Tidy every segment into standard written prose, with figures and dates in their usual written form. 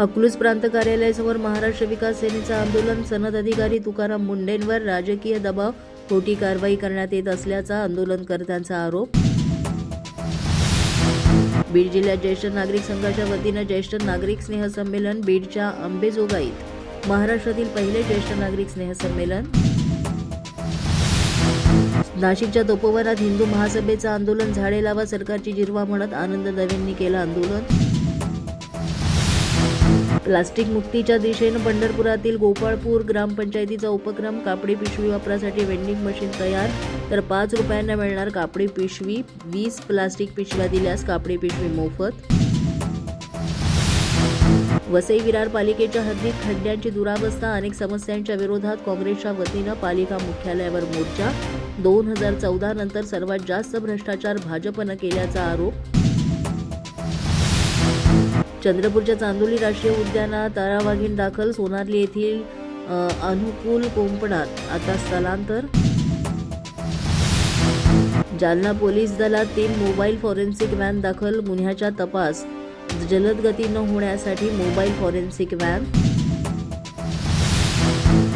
अकलूज प्रांत कार्यालयासमोर महाराष्ट्र विकास सेनेचं आंदोलन. सनद अधिकारी तुकाराम मुंढेंवर राजकीय दबाव, खोटी कारवाई करण्यात येत असल्याचा आंदोलनकर्त्यांचा आरोप. बीड जिल्ह्यात ज्येष्ठ नागरिक संघाच्या वतीनं ज्येष्ठ नागरिक स्नेहसंमेलन. बीडच्या अंबेजोगाईत महाराष्ट्रातील पहिले ज्येष्ठ नागरिक स्नेहसंमेलन. नाशिकच्या तपोवनात हिंदू महासभेचं आंदोलन. झाडे लावा सरकारची जिरवा म्हणत आनंद दवेंनी केलं आंदोलन. प्लास्टिक मुक्तीच्या दिशेनं पंढरपुरातील गोपाळपूर ग्रामपंचायतीचा उपक्रम. कापडी पिशवी वापरासाठी वेंडिंग मशीन तयार, तर 5 रुपयांना मिळणार कापडी पिशवी. 20 प्लास्टिक पिशव्या दिल्यास कापडी पिशवी मोफत. वसई विरार पालिकेच्या हद्दीत खड्ड्यांची दुरावस्था. अनेक समस्यांच्या विरोधात काँग्रेसच्या वतीनं पालिका मुख्यालयावर मोर्चा. 2014 नंतर सर्वात जास्त भ्रष्टाचार भाजपनं केल्याचा आरोप. चंद्रपूरच्या चांदोली राष्ट्रीय उद्यानात तारावाघीण दाखल. सोनारली येथील अनुकूल कोंपणात आता स्थलांतर. जालना पोलीस दलात 3 मोबाईल फॉरेन्सिक व्हॅन दाखल. गुन्ह्याचा तपास जलद गतीनं होण्यासाठी मोबाईल फॉरेन्सिक व्हॅन.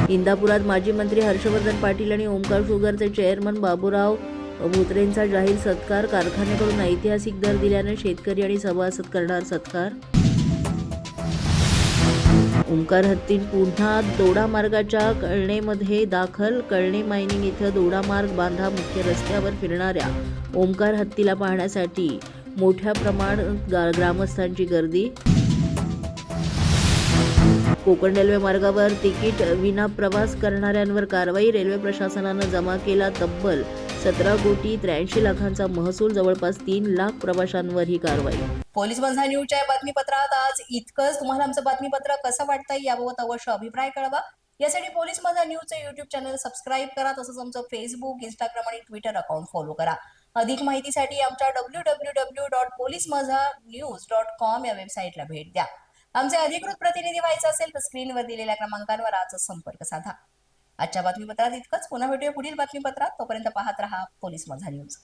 इंदापुरात माजी मंत्री हर्षवर्धन पाटील आणि ओमकार शुगरचे चेअरमन बाबूराव भोत्रेंचा जाहीर सत्कार. कारखान्याकडून ऐतिहासिक दर दिल्याने शेतकरी आणि सभासद करणार सत्कार. ओमकार हत्ती पुन्हा दोडामार्गाच्या कळणेमध्ये दाखल. कळणे मायनिंग इथं दोडामार्ग बांधा. मुख्य रस्त्यावर फिरणाऱ्या ओमकार हत्तीला पाहण्यासाठी मोठ्या प्रमाणात ग्रामस्थांची गर्दी. कोकण रेल्वे मार्गावर तिकीट विना प्रवास करणाऱ्यांवर कारवाई. रेल्वे प्रशासनानं जमा केला तब्बल 17,83,00,000चा महसूल. जवळपास 3 लाख प्रवाशांवर ही कारवाई. पोलीस माझा न्यूजच्या बातमीपत्रात आज इतकंच. तुम्हाला आमचं बातमीपत्र कसं वाटतंय याबाबत अवश्य अभिप्राय कळवा. यासाठी पोलीस माझा न्यूजचं YouTube चॅनल सबस्क्राईब करा. तसंच आमचं फेसबुक, इंस्टाग्राम आणि ट्विटर अकाउंट फॉलो करा. अधिक माहितीसाठी आमच्या www.policemazhanews.com या वेबसाईटला भेट द्या. आमचे अधिकृत प्रतिनिधी व्हायचं असेल तर स्क्रीनवर दिलेल्या क्रमांकांवर आजच संपर्क साधा. आजच्या बातमीपत्रात इतकंच. पुन्हा भेटूया पुढील बातमीपत्रात. तोपर्यंत पाहत रहा पोलीस माझा न्यूज.